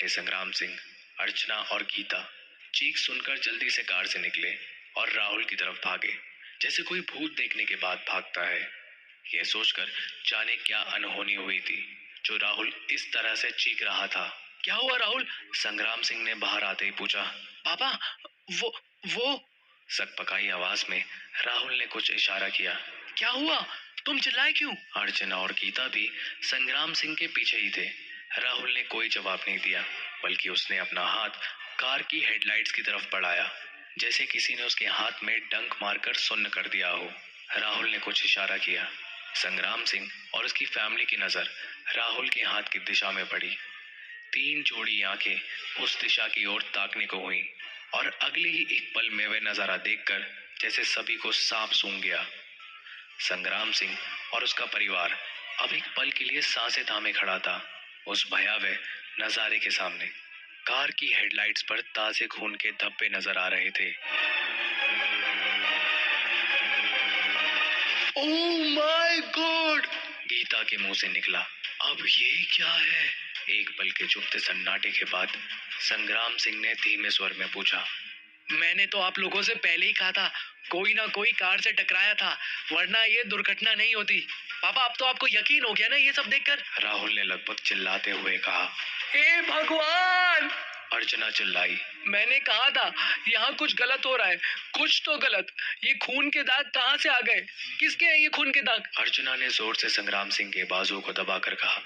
बैठे संग्राम सिंह, अर्चना और गीता चीख सुनकर जल्दी से कार से निकले और राहुल की तरफ भागे, जैसे कोई भूत देखने के बाद भागता है। यह सोचकर जाने क्या अनहोनी हुई थी जो राहुल इस तरह से चीख रहा था। क्या हुआ राहुल? संग्राम सिंह ने बाहर आते ही पूछा। पापा, वो सकपकाई आवाज में राहुल ने कुछ इशारा किया। क्या हुआ? तुम चिल्लाए क्यों? अर्चना और गीता भी संग्राम सिंह के पीछे ही थे। राहुल ने कोई जवाब नहीं दिया, बल्कि उसने अपना हाथ कार की हेडलाइट्स की तरफ बढ़ाया, जैसे किसी ने उसके हाथ में डंक मारकर सुन्न कर दिया हो। राहुल ने कुछ इशारा किया। संग्राम सिंह और उसकी फैमिली की नजर राहुल के हाथ की दिशा में पड़ी। 3 जोड़ी आंखें उस दिशा की ओर ताकने को हुई और अगले ही एक पल में वह नजारा देखकर जैसे सभी को सांप सूंघ गया। संग्राम सिंह और उसका परिवार अब एक पल के लिए सांसें थामे खड़ा था उस भयावह नजारे के सामने। कार की हेडलाइट्स पर ताजे खून के धब्बे नजर आ रहे थे। Oh my God! गीता के मुंह से निकला। अब ये क्या है? एक पल के चुपते सन्नाटे के बाद संग्राम सिंह ने धीमे स्वर में पूछा। मैंने तो आप लोगों से पहले ही कहा था, कोई ना कोई कार से टकराया था, वरना ये दुर्घटना नहीं होती। पापा, अब तो आपको यकीन हो गया ना ये सब देखकर? राहुल ने लगभग चिल्लाते हुए कहा। हे भगवान! अर्चना चिल्लाई। मैंने कहा था यहाँ कुछ गलत हो रहा है, कुछ तो गलत। ये खून के दाग कहाँ से आ गए? किसके हैं ये खून के दाग? अर्चना ने जोर से संग्राम सिंह के बाजू को दबाकर कहा।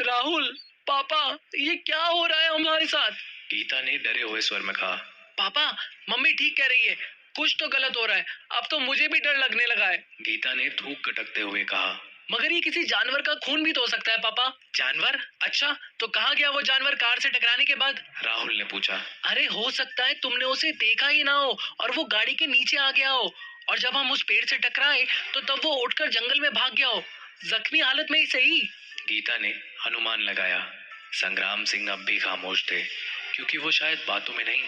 राहुल, पापा, ये क्या हो रहा है हमारे साथ? गीता ने डरे हुए स्वर में कहा। पापा, मम्मी ठीक कह रही है, कुछ तो गलत हो रहा है। अब तो मुझे भी डर लगने लगा है। गीता ने थूक कटकते हुए कहा। मगर ये किसी जानवर का खून भी तो हो सकता है पापा। जानवर? अच्छा, तो कहाँ गया वो जानवर कार से टकराने के बाद? राहुल ने पूछा। अरे हो सकता है तुमने उसे देखा ही ना हो और वो गाड़ी के नीचे आ गया हो, और जब हम उस पेड़ से टकराए तो तब वो उठकर जंगल में भाग गया हो, जख्मी हालत में ही सही। गीता ने अनुमान लगाया। संग्राम सिंह अब भी खामोश थे, क्योंकि वो शायद बातों में नहीं,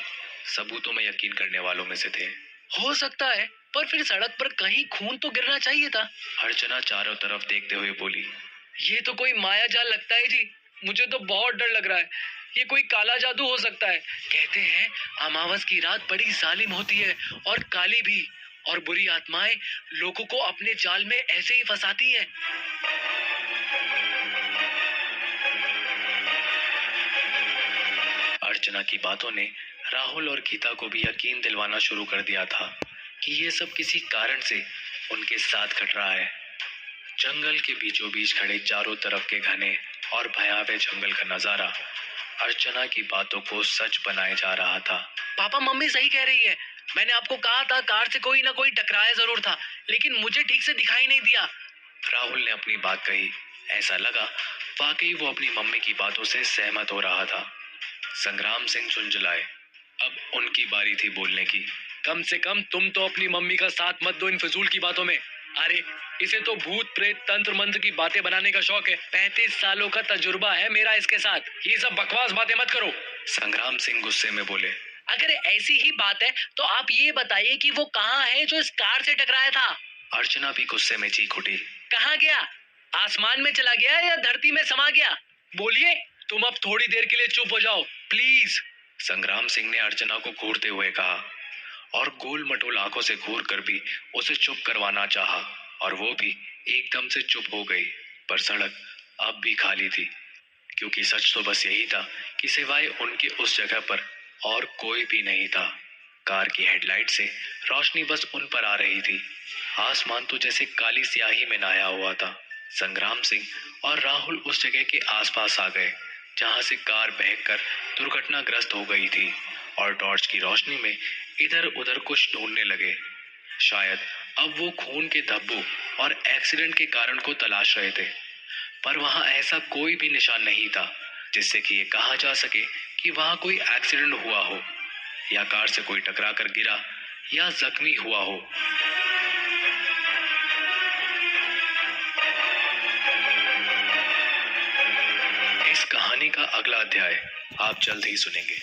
सबूतों में यकीन करने वालों में से थे। हो सकता है, पर फिर सड़क पर कहीं खून तो गिरना चाहिए था। अर्चना चारों तरफ देखते हुए बोली। ये तो कोई माया जाल लगता है जी, मुझे तो बहुत डर लग रहा है। ये कोई काला जादू हो सकता है। कहते हैं अमावस की रात बड़ी जालिम होती है और काली भी, और बुरी आत्माएं लोगों को अपने जाल में ऐसे ही फंसाती हैं। अर्चना की बातों ने राहुल और गीता को भी यकीन दिलवाना शुरू कर दिया था कि ये सब किसी कारण से उनके साथ घट रहा है। जंगल के बीचों बीच खड़े चारों तरफ के घने और भयावह जंगल का नजारा अर्चना की बातों को सच बनाए जा रहा था। पापा, मम्मी सही कह रही है। मैंने आपको कहा था कार से कोई ना कोई टकराया जरूर था, लेकिन मुझे ठीक से दिखाई नहीं दिया। राहुल ने अपनी बात कही। ऐसा लगा वाकई वो अपनी मम्मी की बातों से सहमत हो रहा था। संग्राम सिंह झुंझलाए। अब उनकी बारी थी बोलने की। कम से कम तुम तो अपनी मम्मी का साथ मत दो इन फजूल की बातों में। अरे, इसे तो भूत प्रेत तंत्र मंत्र की बातें बनाने का शौक है। 35 सालों का तजुर्बा है मेरा इसके साथ। ये सब बकवास बातें मत करो। संग्राम सिंह गुस्से में बोले। अगर ऐसी ही बात है तो आप ये बताइए कि वो कहाँ है जो इस कार से टकराया था? अर्चना भी गुस्से में चीख उठी। कहाँ गया? आसमान में चला गया या धरती में समा गया? बोलिए। तुम अब थोड़ी देर के लिए चुप हो जाओ प्लीज। संग्राम सिंह ने अर्चना को घूरते हुए कहा, और गोल मटोल आंखों से घूर कर भी उसे चुप करवाना चाहा, और वो भी एकदम से चुप हो गई। पर सड़क अब भी खाली थी, क्योंकि सच तो बस यही था कि सिवाय उनके उस जगह पर और कोई भी नहीं था। कार की हेडलाइट से रोशनी बस उन पर आ रही थी। आसमान तो जैसे काली स्याही में नहाया हुआ था। संग्राम सिंह और राहुल उस जगह के आसपास आ गए जहां से कार बहकर दुर्घटनाग्रस्त हो गई थी, और टॉर्च की रोशनी में इधर उधर कुछ ढूंढने लगे। शायद अब वो खून के धब्बों और एक्सीडेंट के कारण को तलाश रहे थे, पर वहां ऐसा कोई भी निशान नहीं था जिससे कि ये कहा जा सके कि वहां कोई एक्सीडेंट हुआ हो, या कार से कोई टकरा कर गिरा या जख्मी हुआ हो। इस कहानी का अगला अध्याय आप जल्द ही सुनेंगे।